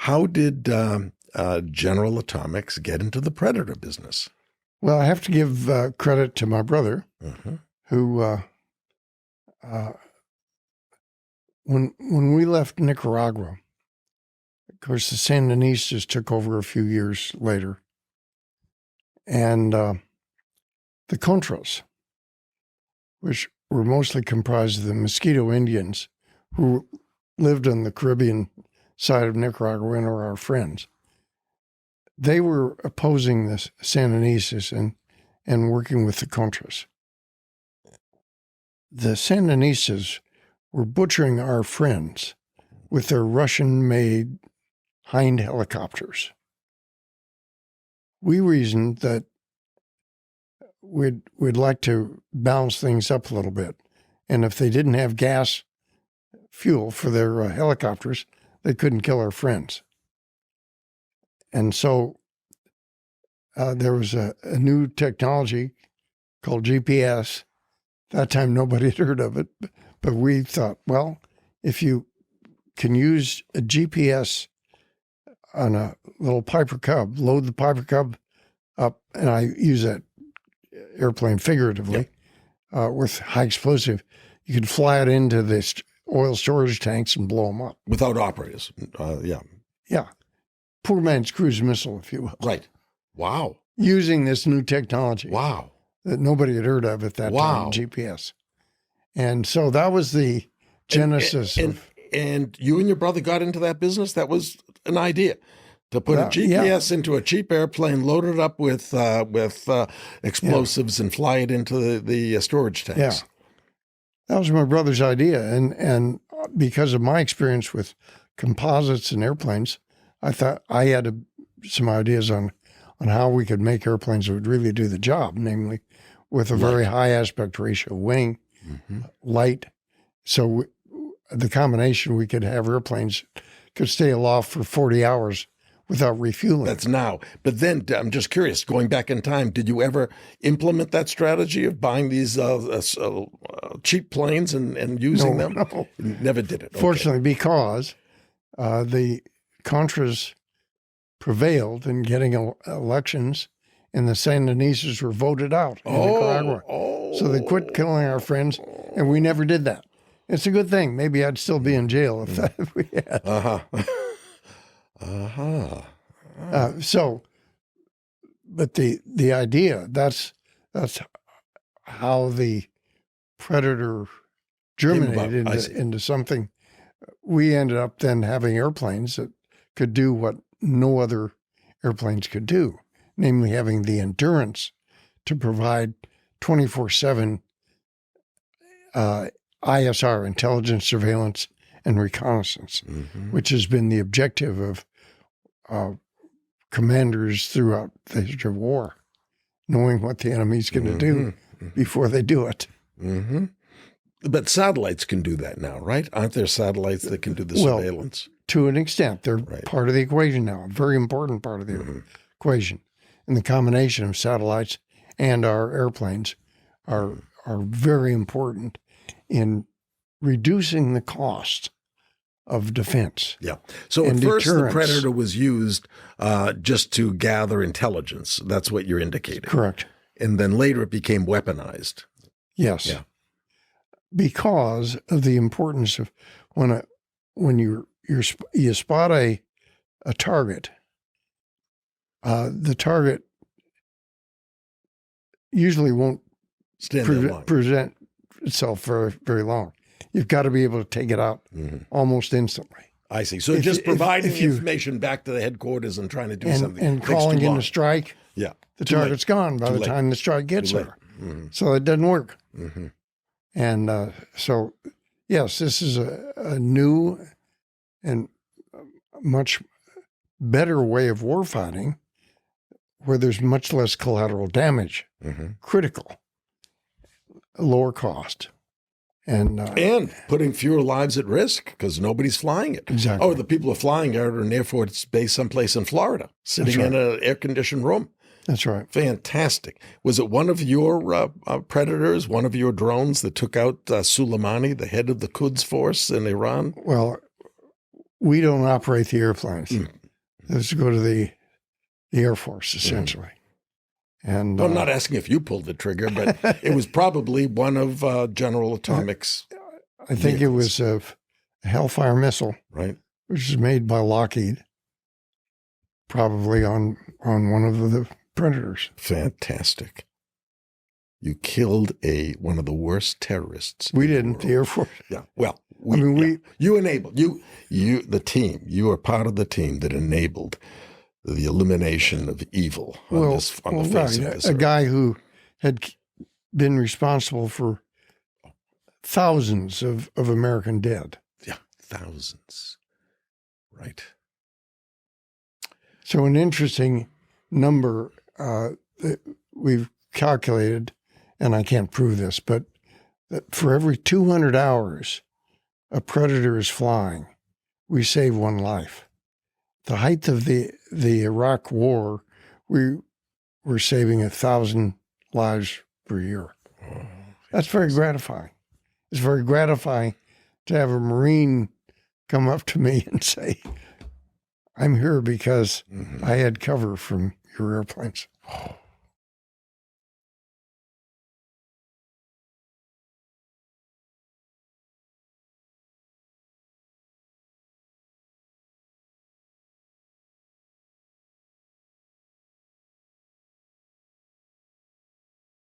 how did General Atomics get into the Predator business? Well, I have to give credit to my brother, who, when we left Nicaragua, of course, the Sandinistas took over a few years later, and the Contras, which were mostly comprised of the Mosquito Indians who lived on the Caribbean side of Nicaragua and are our friends. They were opposing the Sandinistas and working with the Contras. The Sandinistas were butchering our friends with their Russian-made Hind helicopters. We reasoned that we'd like to balance things up a little bit. And if they didn't have gas fuel for their helicopters, they couldn't kill our friends. And so there was a new technology called GPS. That time nobody had heard of it, but we thought, well, if you can use a GPS on a little Piper Cub, load the Piper Cub up, and I use that airplane figuratively, with high explosive, you could fly it into the oil storage tanks and blow them up. Without operators, Yeah. Poor man's cruise missile, if you will. Right. Wow. Using this new technology. Wow. That nobody had heard of at that time, GPS. And so that was the genesis And you and your brother got into that business? That was an idea, to put a GPS into a cheap airplane, load it up with explosives, and fly it into the storage tanks. Yeah. That was my brother's idea. And because of my experience with composites and airplanes, I thought I had some ideas on how we could make airplanes that would really do the job, namely with a very high aspect ratio wing, light. So the combination, we could have airplanes could stay aloft for 40 hours without refueling. That's now. But then I'm just curious, going back in time, did you ever implement that strategy of buying these cheap planes and using them? No. Never did it. Okay. Fortunately, because the Contras prevailed in getting elections, and the Sandinistas were voted out in Nicaragua. So they quit killing our friends, and we never did that. It's a good thing. Maybe I'd still be in jail if we had. But the idea, that's how the Predator germinated into something. We ended up then having airplanes that could do what no other airplanes could do, namely having the endurance to provide 24/7 ISR, intelligence, surveillance, and reconnaissance, which has been the objective of commanders throughout the history of war, knowing what the enemy's going to do before they do it. But satellites can do that now, right? Aren't there satellites that can do the surveillance? To an extent. They're part of the equation now, a very important part of the equation. And the combination of satellites and our airplanes are very important in reducing the cost of defense. Yeah. So at first the Predator was used just to gather intelligence. That's what you're indicating. Correct. And then later it became weaponized. Yes. Yeah. Because of the importance of when you spot a target, the target usually won't present itself very, very long. You've got to be able to take it out almost instantly. I see. So just providing information back to the headquarters and trying to do something. And calling in a strike, the target's gone by the time the strike gets there. So it doesn't work. And so, yes, this is a new and much better way of warfighting where there's much less collateral damage, critical, lower cost. And putting fewer lives at risk because nobody's flying it. Exactly. Oh, the people who are flying are at an Air Force base someplace in Florida, sitting in an air-conditioned room. That's right. Fantastic. Was it one of your Predators, one of your drones that took out Soleimani, the head of the Quds force in Iran? Well, we don't operate the airplanes. those go to the Air Force, essentially. And I'm not asking if you pulled the trigger, but it was probably one of General Atomic's. I think it was a Hellfire missile, right, which is made by Lockheed, probably on one of the Predators. Fantastic. You killed one of the worst terrorists. We didn't. The Air Force. Yeah. Well, you enabled the team. You are part of the team that enabled the elimination of evil on the face of this a earth. guy who had been responsible for thousands of American dead. Yeah, thousands. Right. So an interesting number that we've calculated, and I can't prove this, but that for every 200 hours a Predator is flying, we save one life. The height of the Iraq War, we were saving 1,000 lives per year. Oh, that's very gratifying. It's very gratifying to have a Marine come up to me and say, I'm here because I had cover from your airplanes. Oh,